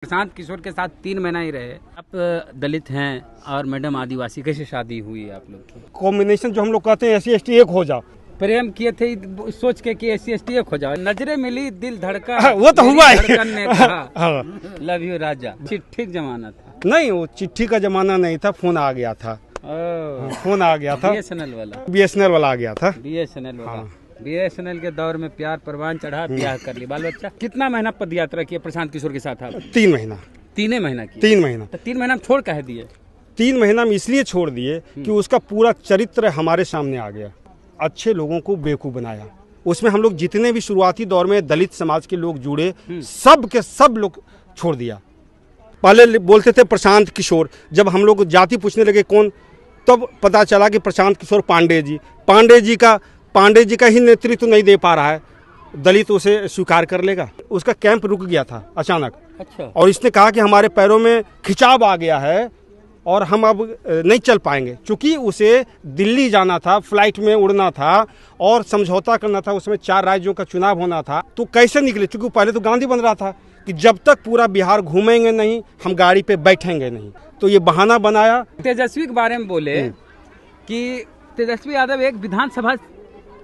प्रशांत किशोर के साथ 3 महीना ही रहे। आप दलित हैं और मैडम आदिवासी, कैसे शादी हुई आप लोग की? कॉम्बिनेशन जो हम लोग कहते हैं SC/ST एक हो जाओ। प्रेम किए थे सोच के कि SC/ST एक हो जाओ, नजरे मिली दिल धड़का। वो तो हुआ धड़कन ने कहा हाँ। लव यू राजा। चिट्ठी जमाना था? नहीं, वो चिट्ठी का जमाना नहीं था, फोन आ गया था। फोन आ गया था, BSNL वाला। BSNL वाला आ गया था। BSNL वाला। हाँ। BSNL के दौर में प्यार परवान चढ़ा, ब्याह कर ली, बाल बच्चा। कितना महीना पद यात्रा किया प्रशांत किशोर के साथ आप? 3 महीना। 3 महीना की? 3 महीना। तो 3 महीना में छोड़ कह दिए? 3 महीना में इसलिए छोड़ दिए कि उसका पूरा चरित्र हमारे सामने आ गया। अच्छे लोगों को बेवकूफ बनाया। उसमें हम लोग जितने भी शुरुआती दौर में दलित समाज के लोग जुड़े, सब के सब लोग छोड़ दिया। पहले बोलते थे प्रशांत किशोर, जब हम लोग जाति पूछने लगे कौन, तब पता चला कि प्रशांत किशोर पांडे जी का ही नेतृत्व नहीं दे पा रहा है, दलित उसे स्वीकार कर लेगा। उसका कैंप रुक गया था अचानक। अच्छा। और इसने कहा कि हमारे पैरों में खिंचाव आ गया है और हम अब नहीं चल पाएंगे, क्योंकि उसे दिल्ली जाना था, फ्लाइट में उड़ना था और समझौता करना था। उसमें 4 राज्यों का चुनाव होना था, तो कैसे निकले? क्योंकि पहले तो गांधी बन रहा था कि जब तक पूरा बिहार घूमेंगे नहीं, हम गाड़ी पे बैठेंगे नहीं। तो ये बहाना बनाया। तेजस्वी के बारे में बोले कि तेजस्वी यादव एक विधानसभा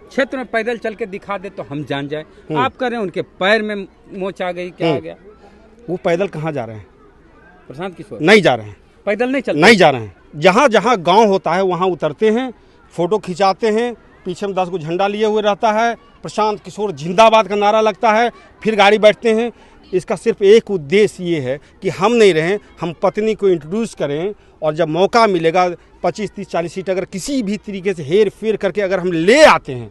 क्षेत्र में पैदल चल के दिखा दे तो हम जान जाए। आप कह रहे हैं उनके पैर में मोच आ गई, क्या आ गया? वो पैदल कहाँ जा रहे हैं? प्रशांत किशोर नहीं जा रहे हैं, पैदल नहीं चलते? नहीं जा रहे हैं। जहाँ जहाँ गांव होता है वहाँ उतरते हैं, फोटो खिंचाते हैं, पीछे में 10 को झंडा लिए हुए रहता है, प्रशांत किशोर जिंदाबाद का नारा लगता है, फिर गाड़ी बैठते हैं। इसका सिर्फ एक उद्देश्य ये है कि हम नहीं रहें, हम पत्नी को इंट्रोड्यूस करें, और जब मौका मिलेगा 25, 30, 40 सीट अगर किसी भी तरीके से हेर फेर करके अगर हम ले आते हैं,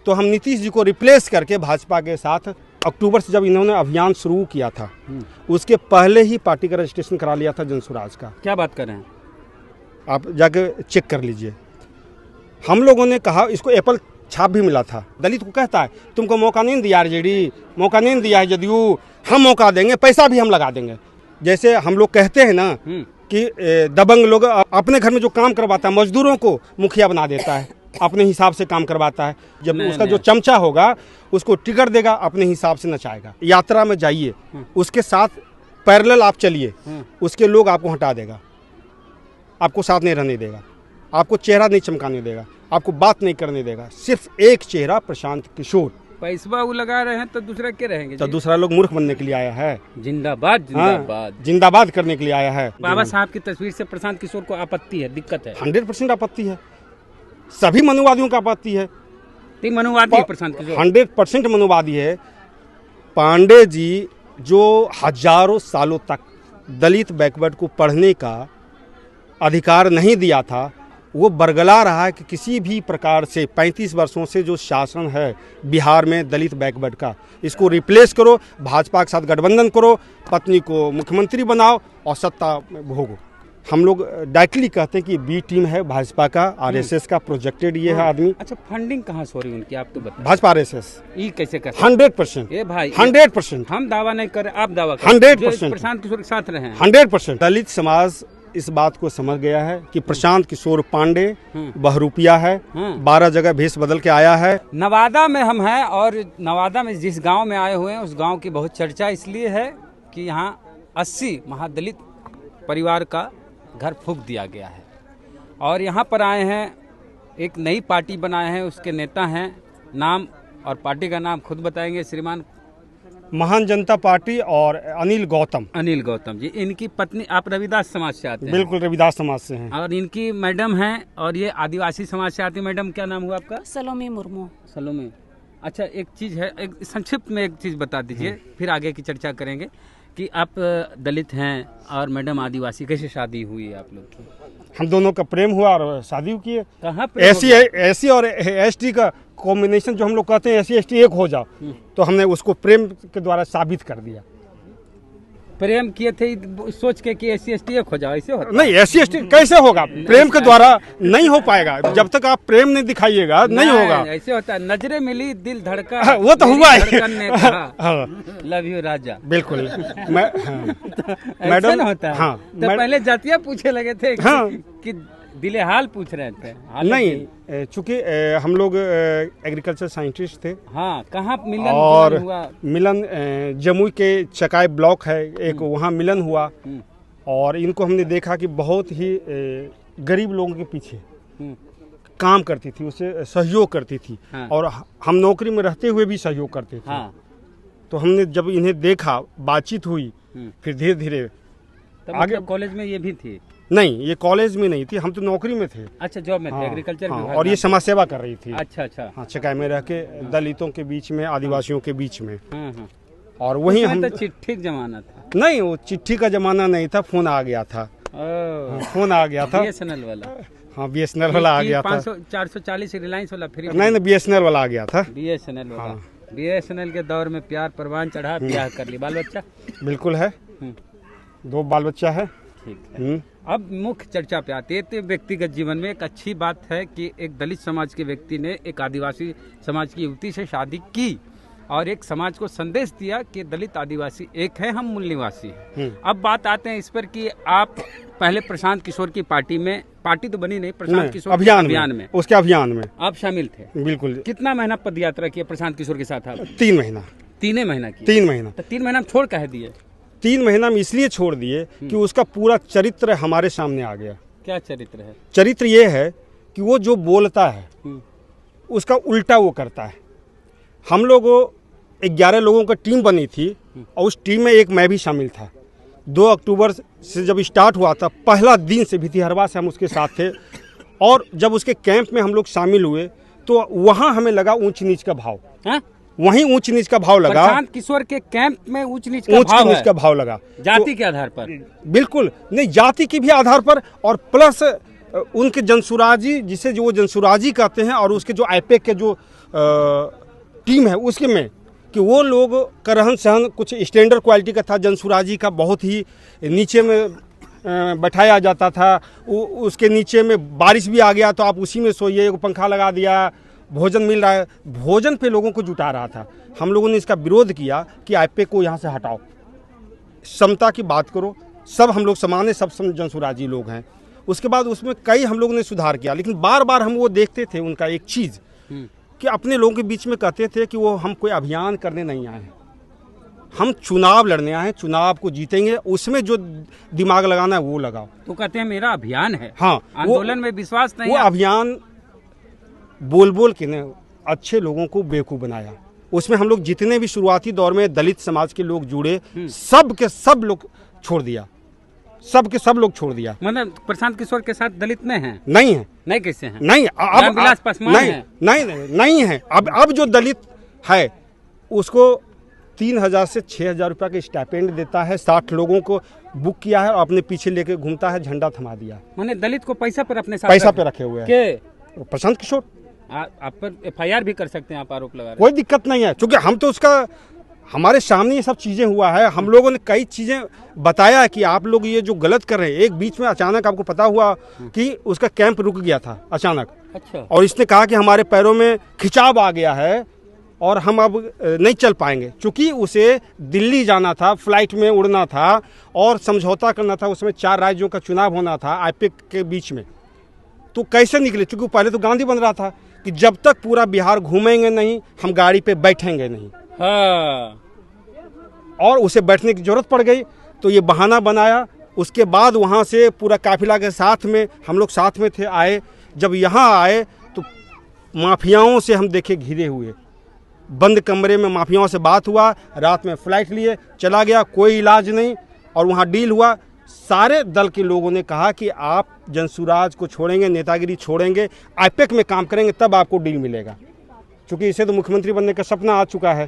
तो हम नीतीश जी को रिप्लेस करके भाजपा के साथ, अक्टूबर से जब इन्होंने अभियान शुरू किया था उसके पहले ही पार्टी का रजिस्ट्रेशन करा लिया था जनसुराज का। क्या बात कर रहे हैं आप? जाके चेक कर लीजिए। हम लोगों ने कहा, इसको एप्पल छाप भी मिला था। दलित को कहता है तुमको मौका नहीं दिया RJD, मौका नहीं दिया है जदयू, हम मौका देंगे, पैसा भी हम लगा देंगे। जैसे हम लोग कहते हैं ना कि दबंग लोग अपने घर में जो काम करवाता है मजदूरों को मुखिया बना देता है, अपने हिसाब से काम करवाता है। जब उसका जो चमचा होगा उसको टिकट देगा, अपने हिसाब से नचाएगा। यात्रा में जाइए, उसके साथ पैरेलल आप चलिए, उसके लोग आपको हटा देगा, आपको साथ नहीं रहने देगा, आपको चेहरा नहीं चमकाने देगा, आपको बात नहीं करने देगा। सिर्फ एक चेहरा प्रशांत किशोर। पैसा वो लगा रहे हैं तो दूसरा क्या रहेंगे? तो दूसरा लोग मूर्ख बनने के लिए आया है। जिंदाबाद जिंदाबाद। जिंदाबाद करने के लिए आया है। बाबा साहब की तस्वीर से प्रशांत किशोर को आपत्ति है, दिक्कत है? 100% आपत्ति है, सभी मनुवादियों का आपत्ति है। मनुवादी है प्रशांत किशोर? 100% मनुवादी है। पांडे जी जो हजारों सालों तक दलित बैकवर्ड को पढ़ने का अधिकार नहीं दिया था, वो बरगला रहा है कि किसी भी प्रकार से 35 वर्षों से जो शासन है बिहार में दलित बैकवर्ड का, इसको रिप्लेस करो, भाजपा के साथ गठबंधन करो, पत्नी को मुख्यमंत्री बनाओ और सत्ता में भोगो। हम लोग डायरेक्टली कहते हैं कि बी टीम है भाजपा का, RSS का प्रोजेक्टेड ये है आदमी। अच्छा, फंडिंग कहाँ से हो रही उनकी, आप तो बताइए। भाजपा RSS ये कैसे कर? 100%। ये भाई 100%। हम दावा नहीं कर रहे, आप दावा कर। 100% प्रशांत किशोर के साथ रहे हैं। 100%। दलित समाज इस बात को समझ गया है कि प्रशांत किशोर पांडे बहरूपिया है, 12 जगह भेष बदल के आया है। नवादा में हम हैं और नवादा में जिस गांव में आए हुए हैं उस गांव की बहुत चर्चा इसलिए है कि यहाँ 80 महादलित परिवार का घर फूंक दिया गया है और यहाँ पर आए हैं, एक नई पार्टी बनाए हैं, उसके नेता हैं, नाम और पार्टी का नाम खुद बताएंगे श्रीमान। महान जनता पार्टी और अनिल गौतम जी। इनकी पत्नी, आप रविदास समाज से आते हैं? बिल्कुल, रविदास समाज से हैं। और इनकी मैडम हैं और ये आदिवासी समाज से आती है। मैडम क्या नाम हुआ आपका? सलोमी मुर्मू। सलोमी। अच्छा, एक चीज़ है, एक संक्षिप्त में एक चीज़ बता दीजिए, फिर आगे की चर्चा करेंगे कि आप दलित हैं और मैडम आदिवासी, कैसे शादी हुई आप लोग की? हम दोनों का प्रेम हुआ और शादी की है। कहाँ? SC और ST का कॉम्बिनेशन जो हम लोग कहते हैं SC/ST एक हो जाओ, तो हमने उसको प्रेम के द्वारा साबित कर दिया। प्रेम किए थे सोच के कि SC/ST एक हो जाओ, ऐसे होता? नहीं, SC/ST कैसे होगा? प्रेम के द्वारा नहीं हो पाएगा। जब तक आप प्रेम नहीं दिखाइएगा नहीं होगा। ऐसे होता है, नजरे मिली दिल धड़का। वो तो हुआ है। धड़कन ने कहा लव यू राजा। बिल्कुल। मैडम होता है। तो पहले जातियाँ पूछे लगे थे कि दिले हाल पूछ रहे थे। नहीं, चूंकि हम लोग एग्रीकल्चर साइंटिस्ट थे। हाँ, कहाँ मिलन और हुआ? मिलन जमुई के चकाई ब्लॉक है एक, वहाँ मिलन हुआ। और इनको हमने देखा कि बहुत ही गरीब लोगों के पीछे काम करती थी, उससे सहयोग करती थी। हाँ। और हम नौकरी में रहते हुए भी सहयोग करते थे। हाँ। तो हमने जब इन्हें देखा, बातचीत हुई, फिर धीरे धीरे आगे कॉलेज में ये भी थी? नहीं, ये कॉलेज में नहीं थी, हम तो नौकरी में थे। अच्छा, जॉब में थे, हाँ, एग्रीकल्चर हाँ, विभाग और ये समाज सेवा कर रही थी। अच्छा अच्छा। हाँ, चकाई में रह के दलितों के बीच में, आदिवासियों के बीच में। हाँ हाँ। और वही हम तो चिट्ठी जमाना था? नहीं, वो चिट्ठी का जमाना नहीं था, फोन आ गया था। फोन आ गया था, BSNL वाला। हाँ, BSNL वाला आ गया था। 440 रिलायंस वाला फ्री? नहीं, BSNL वाला आ गया था। BSNL वाला। BSNL के दौर में प्यार परवान चढ़ा, ब्याह कर ली, बाल बच्चा? बिल्कुल है, 2 बाल बच्चा है। ठीक है। अब मुख्य चर्चा पे आते हैं। तो व्यक्तिगत जीवन में एक अच्छी बात है कि एक दलित समाज के व्यक्ति ने एक आदिवासी समाज की युवती से शादी की और एक समाज को संदेश दिया कि दलित आदिवासी एक है, हम मूल निवासी हैं। अब बात आते हैं इस पर कि आप पहले प्रशांत किशोर की पार्टी में, पार्टी तो बनी नहीं, प्रशांत किशोर अभियान में, उसके अभियान में आप शामिल थे? बिल्कुल। कितना महीना पद यात्रा किया प्रशांत किशोर के साथ आप? 3 महीना। 3 महीना की? 3 महीना। तो 3 महीना में छोड़ कह दिए? 3 महीना में इसलिए छोड़ दिए कि उसका पूरा चरित्र हमारे सामने आ गया। क्या चरित्र है? चरित्र ये है कि वो जो बोलता है उसका उल्टा वो करता है। हम लोग 11 लोगों का टीम बनी थी और उस टीम में एक मैं भी शामिल था। 2 अक्टूबर से जब स्टार्ट हुआ था, पहला दिन से भितिहरवा से हम उसके साथ थे। और जब उसके कैंप में हम लोग शामिल हुए तो वहाँ हमें लगा ऊंच नीच का भाव। हाँ? वहीं ऊंच नीच का भाव लगा। प्रशांत किशोर के कैंप में ऊंच नीच का भाव लगा। जाति के आधार पर? बिल्कुल नहीं, जाति के भी आधार पर, और प्लस उनके जनसुराजी, जिसे जो जनसुराजी कहते हैं, और उसके जो आईपैक के जो टीम है उसके में, कि वो लोग का रहन सहन कुछ स्टैंडर्ड क्वालिटी का था। जनसुराजी का बहुत ही नीचे में बैठाया जाता था। उसके नीचे में बारिश भी आ गया तो आप उसी में सोइए, पंखा लगा दिया, भोजन मिल रहा है, भोजन पे लोगों को जुटा रहा था। हम लोगों ने इसका विरोध किया कि आईपैक को यहाँ से हटाओ, समता की बात करो, सब हम लोग समान है, सब जनसुराजी लोग हैं। उसके बाद उसमें कई हम लोगों ने सुधार किया, लेकिन बार बार हम वो देखते थे उनका एक चीज़ कि अपने लोगों के बीच में कहते थे कि वो हम कोई अभियान करने नहीं आए हैं, हम चुनाव लड़ने आए हैं, चुनाव को जीतेंगे, उसमें जो दिमाग लगाना है वो लगाओ। तो कहते हैं मेरा अभियान है। हाँ, आंदोलन में विश्वास नहीं। वो अभियान बोल बोल के ने अच्छे लोगों को बेवकूफ़ बनाया। उसमें हम लोग जितने भी शुरुआती दौर में दलित समाज के लोग जुड़े, सब के सब लोग छोड़ दिया, सब के सब लोग छोड़ दिया। मतलब प्रशांत किशोर के साथ दलित में हैं? नहीं है। नहीं, कैसे हैं? नहीं, अब विलास पासवान नहीं, नहीं है। अब जो दलित है उसको 3,000 से 6,000 रुपया का स्टाइपेंड देता है, 60 लोगों को बुक किया है और अपने पीछे लेके घूमता है, झंडा थमा दिया। मैंने दलित को पैसा पर अपने साथ पैसा पे रखे हुए हैं प्रशांत किशोर। आप पर FIR भी कर सकते हैं, आप आरोप लगा रहे हैं। कोई दिक्कत नहीं है, क्योंकि हम तो उसका, हमारे सामने ये सब चीज़ें हुआ है। हम लोगों ने कई चीज़ें बताया कि आप लोग ये जो गलत कर रहे हैं। एक बीच में अचानक आपको पता हुआ कि उसका कैंप रुक गया था अचानक। अच्छा। और इसने कहा कि हमारे पैरों में खिंचाव आ गया है और हम अब नहीं चल पाएंगे, क्योंकि उसे दिल्ली जाना था, फ्लाइट में उड़ना था और समझौता करना था। उसमें 4 राज्यों का चुनाव होना था आईपैक के बीच में। तो कैसे निकले? क्योंकि पहले तो गांधी बन रहा था कि जब तक पूरा बिहार घूमेंगे नहीं, हम गाड़ी पे बैठेंगे नहीं। हाँ। और उसे बैठने की जरूरत पड़ गई तो ये बहाना बनाया। उसके बाद वहाँ से पूरा काफिला के साथ में, हम लोग साथ में थे, आए। जब यहाँ आए तो माफियाओं से हम देखे घिरे हुए, बंद कमरे में माफियाओं से बात हुआ, रात में फ्लाइट लिए चला गया, कोई इलाज नहीं। और वहाँ डील हुआ, सारे दल के लोगों ने कहा कि आप जनसुराज को छोड़ेंगे, नेतागिरी छोड़ेंगे, आईपैक में काम करेंगे, तब आपको डील मिलेगा। क्योंकि इसे तो मुख्यमंत्री बनने का सपना आ चुका है।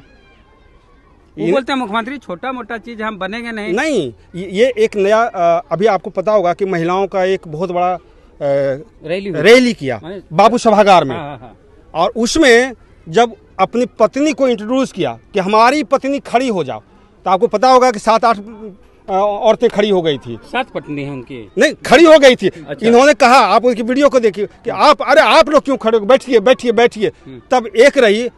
वो बोलते हैं मुख्यमंत्री छोटा मोटा चीज हम बनेंगे नहीं। ये एक नया, अभी आपको पता होगा कि महिलाओं का एक बहुत बड़ा रैली किया बाबू सभागार में। हाँ। और उसमें जब अपनी पत्नी को इंट्रोड्यूस किया कि हमारी पत्नी खड़ी हो जाओ, तो आपको पता होगा कि 7-8 औरतें खड़ी हो गई थी। 7 पत्नी है उनकी? नहीं, खड़ी हो गई थी। अच्छा। इन्होंने कहा, आप उनकी वीडियो को देखिए कि आप, अरे आप लोग क्यों खड़े हो, बैठिए बैठिए बैठिए। तब एक रही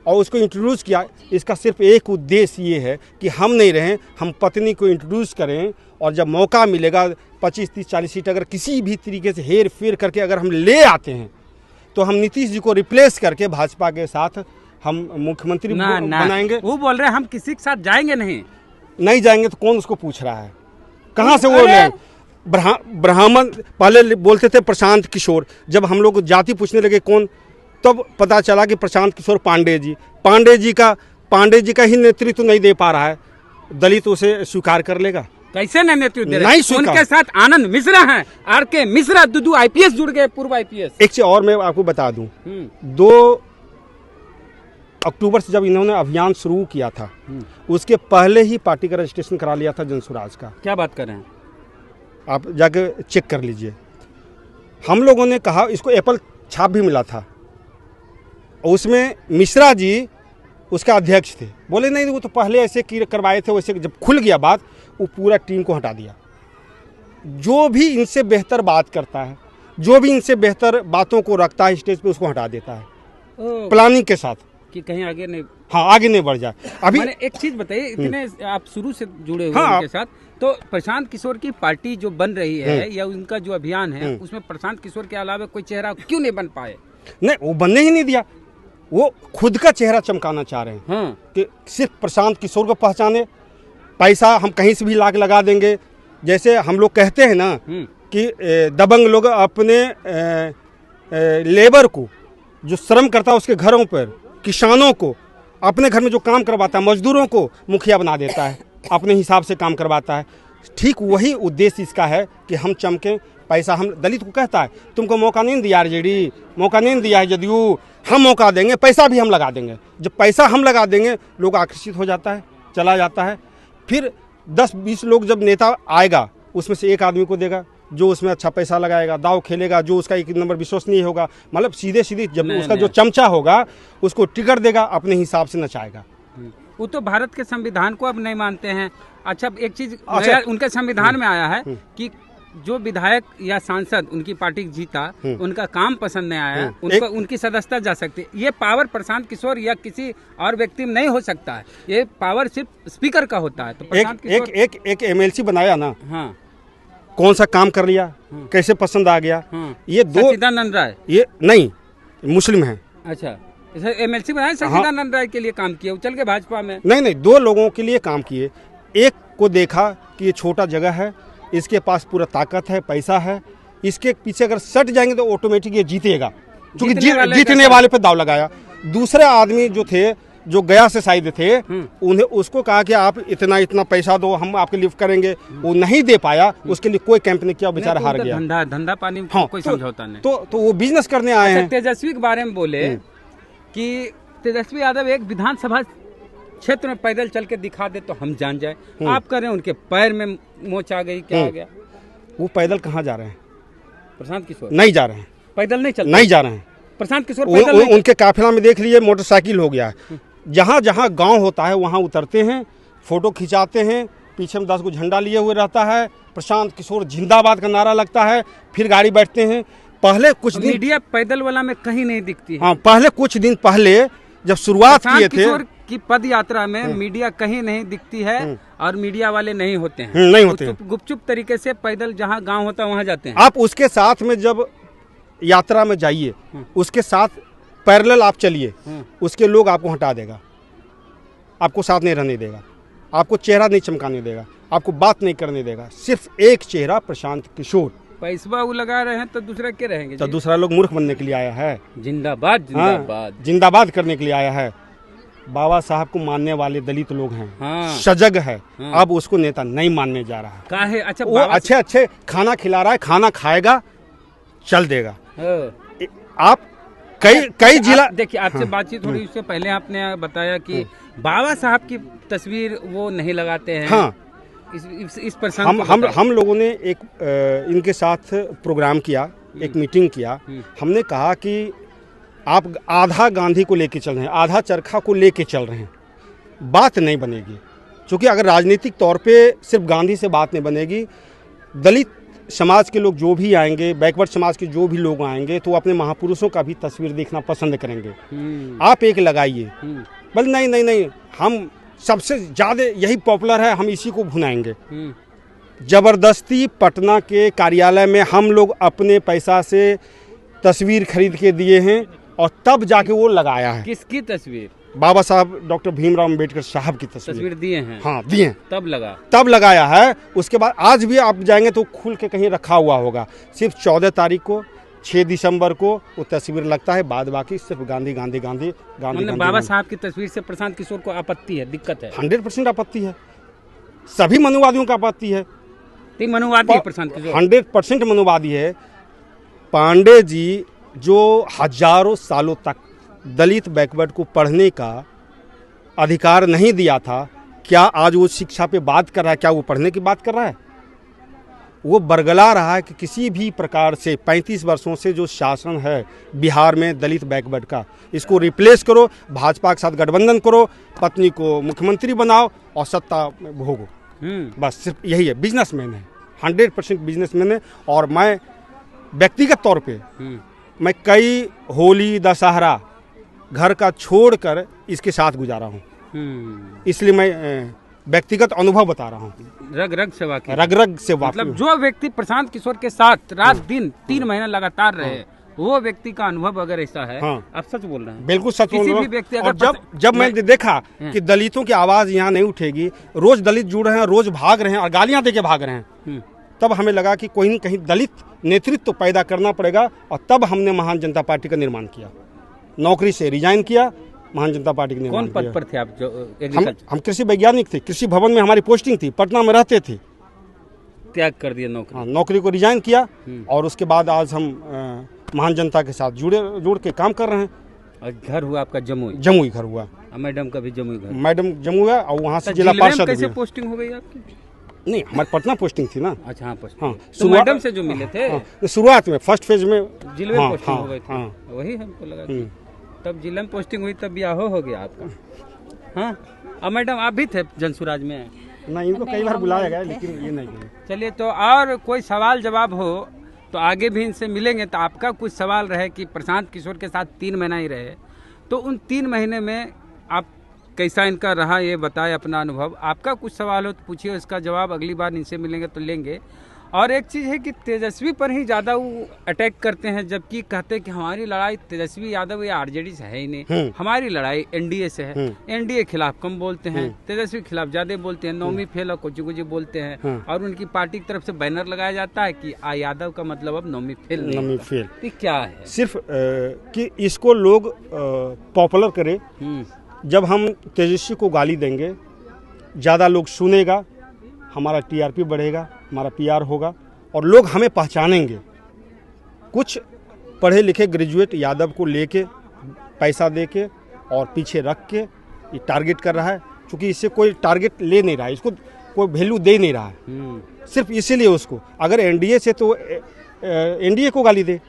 और उसको इंट्रोड्यूस किया। इसका सिर्फ एक उद्देश्य ये है कि हम नहीं रहें, हम पत्नी को इंट्रोड्यूस करें, और जब मौका मिलेगा 25, 30, 40 सीट अगर किसी भी तरीके से हेर फेर करके अगर हम ले आते हैं तो हम नीतीश जी को रिप्लेस करके भाजपा के साथ हम मुख्यमंत्री बनाएंगे। वो बोल रहे हैं हम किसी के साथ जाएंगे नहीं जाएंगे तो कौन उसको पूछ रहा है, कहाँ से वो ले? ब्राह्मण पहले बोलते थे प्रशांत किशोर, जब हम लोग जाति पूछने लगे कौन, तब पता चला कि प्रशांत किशोर पांडे जी का ही नेतृत्व नहीं दे पा रहा है, दलित उसे स्वीकार कर लेगा? कैसे नहीं नेतृत्व दे रहे? उनके साथ आनंद मिश्रा हैं, आरके मिश्रा, दुदू आईपीएस जुड़ गए, पूर्व आईपीएस। एक चीज और मैं आपको बता दूं, 2 अक्टूबर से जब इन्होंने अभियान शुरू किया था उसके पहले ही पार्टी का रजिस्ट्रेशन करा लिया था जनसुराज का। क्या बात कर रहे हैं? आप जाके चेक कर लीजिए। हम लोगों ने कहा, इसको एप्पल छाप भी मिला था, उसमें मिश्रा जी उसका अध्यक्ष थे। बोले नहीं वो तो पहले ऐसे करवाए थे, वैसे जब खुल गया बात वो पूरा टीम को हटा दिया। जो भी इनसे बेहतर बात करता है, जो भी इनसे बेहतर बातों को रखता है स्टेज पे, उसको हटा देता है प्लानिंग के साथ कि कहीं आगे नहीं, हाँ आगे नहीं बढ़ जाए। अभी एक चीज बताइए, इतने आप शुरू से जुड़े हुए उनके साथ, तो प्रशांत किशोर की पार्टी जो बन रही है या उनका जो अभियान है उसमें प्रशांत किशोर के अलावा कोई चेहरा क्यों नहीं बन पाए? नहीं, वो बनने ही नहीं दिया। वो खुद का चेहरा चमकाना चाह रहे हैं कि सिर्फ प्रशांत किशोर को पहचाने, पैसा हम कहीं से भी लाके लगा देंगे। जैसे हम लोग कहते हैं ना कि दबंग लोग अपने लेबर को, जो श्रम करता है उसके घरों पर, किसानों को अपने घर में जो काम करवाता है, मजदूरों को मुखिया बना देता है, अपने हिसाब से काम करवाता है। ठीक वही उद्देश्य इसका है कि हम चमकें, पैसा हम दलित को कहता है तुमको मौका नहीं दिया आरजेडी, मौका नहीं दिया है जदयू, हम मौका देंगे, पैसा भी हम लगा देंगे। जब पैसा हम लगा देंगे लोग आकर्षित हो जाता है, चला जाता है। फिर 10-20 लोग जब नेता आएगा उसमें से एक आदमी को देगा जो उसमें अच्छा पैसा लगाएगा, दाव खेलेगा, जो उसका 1 नंबर विश्वसनीय होगा, मतलब सीधे जब उसका जो चमचा होगा उसको टिकट देगा, अपने हिसाब से नचाएगा। वो तो भारत के संविधान को अब नहीं मानते हैं। अच्छा, एक चीज उनके संविधान में आया है कि जो विधायक या सांसद उनकी पार्टी जीता, उनका काम पसंद नहीं आया, उनकी सदस्यता जा सकती है। ये पावर प्रशांत किशोर या किसी और व्यक्ति में नहीं हो सकता है, ये पावर सिर्फ स्पीकर का होता है। तो प्रशांत किशोर एक एमएलसी बनाया ना, हाँ, कौन सा काम कर लिया, कैसे पसंद आ गया, ये 2 सच्चिदानंद राय, ये नहीं मुस्लिम है। अच्छा, एमएलसी बनाया, सच्चिदानंद राय के लिए काम किया, चल के भाजपा में। नहीं, 2 लोगों के लिए काम किए। एक को देखा कि ये छोटा जगह है, इसके पास पूरा ताकत है, पैसा है, इसके पीछे अगर सट जाएंगे तो ऑटोमेटिक ये जीतेगा, क्योंकि जीतने वाले पे दाव लगाया। दूसरे आदमी जो थे, जो गया से शायद थे, उन्हें उसको कहा कि आप इतना पैसा दो, हम आपके लिए करेंगे, वो नहीं दे पाया, उसके लिए कोई कैंप नहीं किया, बेचारा हार गया। धंधा पानी कोई समझौता नहीं, तो वो बिजनेस करने आए हैं। तेजस्वी के बारे में बोले कि तेजस्वी यादव एक विधानसभा क्षेत्र में पैदल चल के दिखा दे तो हम जान जाए। आप कह रहे हैं उनके पैर में मोच आ गई, क्या आ गया? वो पैदल कहाँ जा रहे हैं? प्रशांत किशोर नहीं जा रहे हैं, पैदल नहीं जा रहे हैं। प्रशांत किशोर पैदल नहीं, उनके काफिला में देख लीजिए मोटरसाइकिल हो गया है। जहाँ जहाँ गांव होता है वहाँ उतरते हैं, फोटो खिंचाते हैं, पीछे में 10 को झंडा लिए हुए रहता है, प्रशांत किशोर जिंदाबाद का नारा लगता है, फिर गाड़ी बैठते हैं। पहले कुछ दिन मीडिया पैदल वाला में कहीं नहीं दिखती है। हाँ, पहले कुछ दिन पहले जब शुरुआत किए थे की पद यात्रा में मीडिया कहीं नहीं दिखती है और मीडिया वाले नहीं होते हैं, नहीं होते हैं। गुपचुप तरीके से पैदल जहाँ गांव होता है वहाँ जाते हैं। आप उसके साथ में जब यात्रा में जाइए, उसके साथ पैरेलल आप चलिए, उसके लोग आपको हटा देगा, आपको साथ नहीं रहने देगा, आपको चेहरा नहीं चमकाने देगा, आपको बात नहीं करने देगा। सिर्फ एक चेहरा प्रशांत किशोर। पैसा वो लगा रहे हैं तो दूसरा क्या रहेंगे? तो दूसरा लोग मूर्ख बनने के लिए आया है। जिंदाबाद जिंदाबाद जिंदाबाद करने के लिए आया है। बाबा साहब को मानने वाले दलित लोग हैं, सजग है। अब उसको नेता नहीं मानने जा रहा है। काहे? अच्छा, वो अच्छे खाना खिला रहा है, खाना खाएगा, चल देगा। आप कई जिला देखिए, आपसे बातचीत थोड़ी उससे पहले आपने बताया कि बाबा साहब की तस्वीर वो नहीं लगाते हैं। हाँ, इस प्रसंग हम लोगों ने एक इनके साथ प्रोग्राम किया, एक मीटिंग किया। हमने कहा कि आप आधा गांधी को लेके चल रहे हैं, आधा चरखा को लेके चल रहे हैं, बात नहीं बनेगी। क्योंकि अगर राजनीतिक तौर पे सिर्फ गांधी से बात नहीं बनेगी, दलित समाज के लोग जो भी आएंगे, बैकवर्ड समाज के जो भी लोग आएंगे, तो अपने महापुरुषों का भी तस्वीर देखना पसंद करेंगे। आप एक लगाइए, बोले नहीं नहीं नहीं, हम सबसे ज़्यादा यही पॉपुलर है, हम इसी को भुनाएंगे। जबरदस्ती पटना के कार्यालय में हम लोग अपने पैसा से तस्वीर खरीद के दिए हैं और तब जाके वो लगाया है। किसकी तस्वीर? बाबा साहब डॉक्टर भीमराव अम्बेडकर साहब की तस्वीर दिए हैं। हाँ दिए, तब लगाया है। उसके बाद आज भी आप जाएंगे तो खुल के कहीं रखा हुआ होगा। सिर्फ 14 तारीख को, 6 दिसंबर को वो तस्वीर लगता है, बाद बाकी सिर्फ गांधी गांधी गांधी गांधी। बाबा साहब की तस्वीर से प्रशांत किशोर को आपत्ति है, दिक्कत है? 100% आपत्ति है, सभी मनुवादियों का आपत्ति है। मनुवादी है प्रशांत किशोर, 100% मनुवादी है। पांडे जी जो हजारों सालों तक दलित बैकवर्ड को पढ़ने का अधिकार नहीं दिया था, क्या आज वो शिक्षा पे बात कर रहा है? क्या वो पढ़ने की बात कर रहा है? वो बरगला रहा है कि किसी भी प्रकार से 35 वर्षों से जो शासन है बिहार में दलित बैकवर्ड का, इसको रिप्लेस करो, भाजपा के साथ गठबंधन करो, पत्नी को मुख्यमंत्री बनाओ और सत्ता में भोगो। बस सिर्फ यही है। बिजनेसमैन है, 100% बिजनेसमैन है। और मैं व्यक्तिगत तौर पे मैं कई होली दशहरा घर का छोड़कर इसके साथ गुजारा हूँ, इसलिए मैं व्यक्तिगत अनुभव बता रहा हूँ। रग रग से वाकिफ, रग रग से वाकिफ। मतलब जो व्यक्ति प्रशांत किशोर के साथ रात दिन 3 महीना लगातार रहे, वो व्यक्ति का अनुभव अगर ऐसा है, आप सच बोल रहे हैं? बिल्कुल सच बोल रहा हूँ। व्यक्ति और जब मैंने देखा कि दलितों की आवाज यहाँ नहीं उठेगी, रोज दलित जुड़ रहे हैं, रोज भाग रहे हैं और गालियां देके भाग रहे हैं, तब हमें लगा कि कोई न कहीं दलित नेतृत्व तो पैदा करना पड़ेगा। और तब हमने महान जनता पार्टी का निर्माण किया, नौकरी से रिजाइन किया, महान जनता पार्टी के निर्माण। कौन पद पर थे आप? जो हम कृषि वैज्ञानिक थे, कृषि भवन में हमारी पोस्टिंग थी, पटना में रहते थे। त्याग कर दिया नौकरी? हाँ, नौकरी को रिजाइन किया और उसके बाद आज हम महान जनता के साथ जुड़ के काम कर रहे हैं। और घर हुआ आपका जमुई? जमुई घर हुआ। मैडम का भी जमुई घर? मैडम जमुई है और वहाँ से जिला पार्षद। कैसे पोस्टिंग हो गई आपकी? नहीं, हमारी पटना पोस्टिंग थी ना। अच्छा हाँ, हाँ, तो मैडम से जो मिले थे शुरुआत में फर्स्ट फेज में जिले में पोस्टिंग हो गई थी, वही हमको लगा तब जिले में पोस्टिंग हुई, तब ब्याह हो गया आपका। हाँ, अब मैडम आप भी थे जनसुराज में? नहीं, इनको कई बार बुलाया गया लेकिन ये नहीं गए। चलिए, तो और कोई सवाल जवाब हो तो आगे भी इनसे मिलेंगे। तो आपका कुछ सवाल रहे कि प्रशांत किशोर के साथ 3 महीना ही रहे, तो उन 3 महीने में आप कैसा इनका रहा ये बताएं अपना अनुभव। आपका कुछ सवाल हो तो पूछिए, उसका जवाब अगली बार इनसे मिलेंगे तो लेंगे। और एक चीज़ है कि तेजस्वी पर ही ज़्यादा वो अटैक करते हैं, जबकि कहते हैं कि हमारी लड़ाई तेजस्वी यादव या आरजेडी से है ही नहीं, हमारी लड़ाई एनडीए से है। एनडीए खिलाफ कम बोलते हैं, तेजस्वी खिलाफ ज़्यादा बोलते हैं, नौमी फेल और कुछ कुछ बोलते हैं। और उनकी पार्टी की तरफ से बैनर लगाया जाता है कि यादव का मतलब अब नौमी फेल नहीं। तो क्या है? सिर्फ कि इसको लोग पॉपुलर करे। जब हम तेजस्वी को गाली देंगे, ज़्यादा लोग सुनेगा, हमारा टीआरपी बढ़ेगा, हमारा पीआर होगा और लोग हमें पहचानेंगे। कुछ पढ़े लिखे ग्रेजुएट यादव को लेके पैसा देके और पीछे रख के ये टारगेट कर रहा है, क्योंकि इससे कोई टारगेट ले नहीं रहा है, इसको कोई वैल्यू दे नहीं रहा है। सिर्फ इसीलिए उसको, अगर एनडीए से तो एनडीए को गाली दे,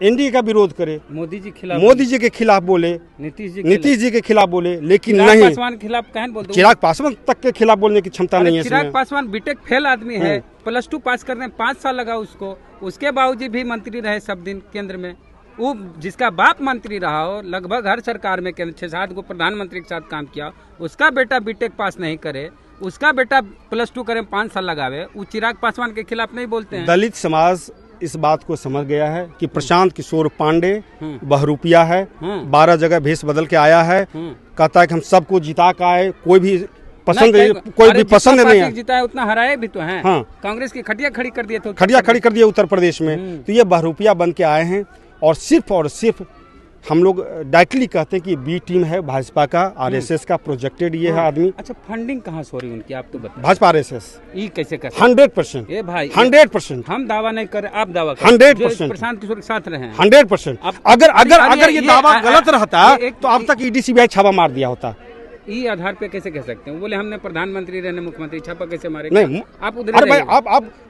एनडीए का विरोध करे, मोदी जी के खिलाफ बोले, नीतीश जी के खिलाफ बोले, लेकिन नहीं, पासवान खिलाफ कहन बोलते, चिराग पासवान तक के खिलाफ बोलने की क्षमता नहीं है। चिराग पासवान बीटेक फेल आदमी है, +2 पास करने 5 साल लगा उसको, उसके बावजूद भी मंत्री रहे सब दिन केंद्र में। वो जिसका बाप मंत्री रहा हो, लगभग हर सरकार में 6-7 को प्रधानमंत्री के साथ काम किया, उसका बेटा बीटेक पास नहीं करे, उसका बेटा +2 करे 5 साल लगावे, वो चिराग पासवान के खिलाफ नहीं बोलते हैं। दलित समाज इस बात को समझ गया है कि प्रशांत किशोर पांडे बहरूपिया है, 12 जगह भेष बदल के आया है, कहता है कि हम सबको जिता के आए, कोई भी पसंद नहीं है, जिता है उतना हराए भी तो हैं। हाँ, कांग्रेस की खटिया खड़ी कर दिए, तो खटिया खड़ी कर दिया उत्तर प्रदेश में। तो ये बहरूपिया बन के आए हैं और सिर्फ हम लोग डायरेक्टली कहते हैं कि बी टीम है भाजपा का, आरएसएस का प्रोजेक्टेड ये है आदमी। अच्छा, फंडिंग कहाँ से हो रही उनकी, आप तो बताइए। भाजपा आरएसएस ये कैसे कर 100%? ये भाई 100%। हम दावा नहीं कर, आप दावा 100%। प्रशांत किशोर के साथ रहे 100%। अगर ये दावा गलत रहता तो अब तक ईडी सीबीआई छापा मार दिया होता। ये आधार पे कैसे कह सकते हैं? बोले हमने प्रधानमंत्री रहने मुख्यमंत्री, छापा कैसे मारे? नहीं, आप उधर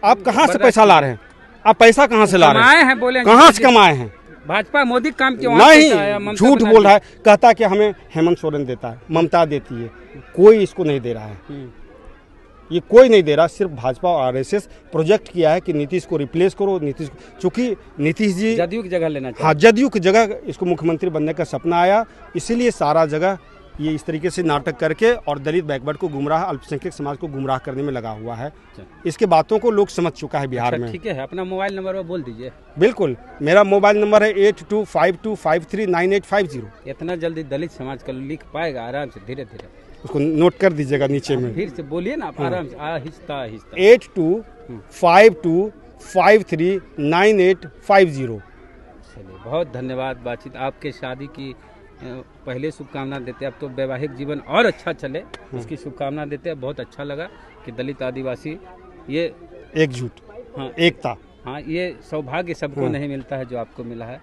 आप कहाँ से पैसा ला रहे हैं? आप पैसा कहाँ से ला रहे हैं? बोले कहाँ से कमाए हैं? भाजपा मोदी काम क्यों नहीं, झूठ बोल रहा है। कहता है कि हमें हेमंत सोरेन देता है, ममता देती है, कोई इसको नहीं दे रहा है। ये कोई नहीं दे रहा, सिर्फ भाजपा और आरएसएस प्रोजेक्ट किया है कि नीतीश को रिप्लेस करो। नीतीश, चूंकि नीतीश जी जदयू की जगह लेना चाहिए। हाँ, जदयू की जगह इसको मुख्यमंत्री बनने का सपना आया, इसीलिए सारा जगह ये इस तरीके से नाटक करके और दलित बैकवर्ड को गुमराह, अल्पसंख्यक समाज को गुमराह करने में लगा हुआ है। इसके बातों को लोग समझ चुका है बिहार में। ठीक है, अपना मोबाइल नंबर वो बोल दीजिए। बिल्कुल, मेरा मोबाइल नंबर है 8252539850। इतना जल्दी दलित समाज का लिख पाएगा? आराम से, धीरे धीरे उसको नोट कर दीजिएगा नीचे में। फिर से बोलिए ना आप, आराम से, आहिस्ता आहिस्ता। 8252539850। चलिए, बहुत धन्यवाद। बातचीत आपके शादी की पहले शुभकामना देते हैं, अब तो वैवाहिक जीवन और अच्छा चले इसकी शुभकामना देते हैं। बहुत अच्छा लगा कि दलित आदिवासी ये एकजुट, हाँ एकता, हाँ, ये सौभाग्य सबको नहीं मिलता है जो आपको मिला है।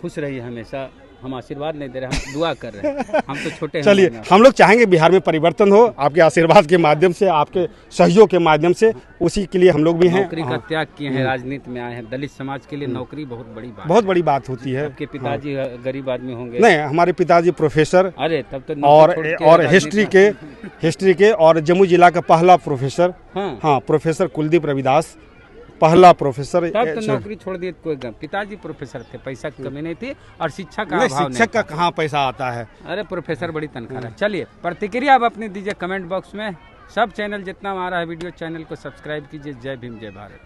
खुश रहिए हमेशा। हम आशीर्वाद नहीं दे रहे, हम दुआ कर रहे हैं, हम तो छोटे हैं। चलिए, हम लोग चाहेंगे बिहार में परिवर्तन हो, आपके आशीर्वाद के माध्यम से, आपके सहयोग के माध्यम से, उसी के लिए हम लोग भी हैं। नौकरी का त्याग किए हैं, राजनीति में आए हैं। दलित समाज के लिए नौकरी बहुत बड़ी बात, बहुत बड़ी बात होती है। आपके पिताजी गरीब आदमी होंगे? नहीं, हमारे पिताजी प्रोफेसर, अरे तब तो और हिस्ट्री के और जम्मू जिला का पहला प्रोफेसर, हाँ, प्रोफेसर कुलदीप रविदास, पहला प्रोफेसर। तब तो नौकरी छोड़ दिए कोई पिताजी प्रोफेसर थे, पैसा की कमी नहीं थी और शिक्षा का अभाव नहीं। शिक्षक का कहाँ पैसा आता है? अरे प्रोफेसर बड़ी तनख्वाह है। चलिए, प्रतिक्रिया आप अपनी दीजिए कमेंट बॉक्स में। सब चैनल जितना हमारा है वीडियो चैनल को सब्सक्राइब कीजिए। जय भीम, जय भारत।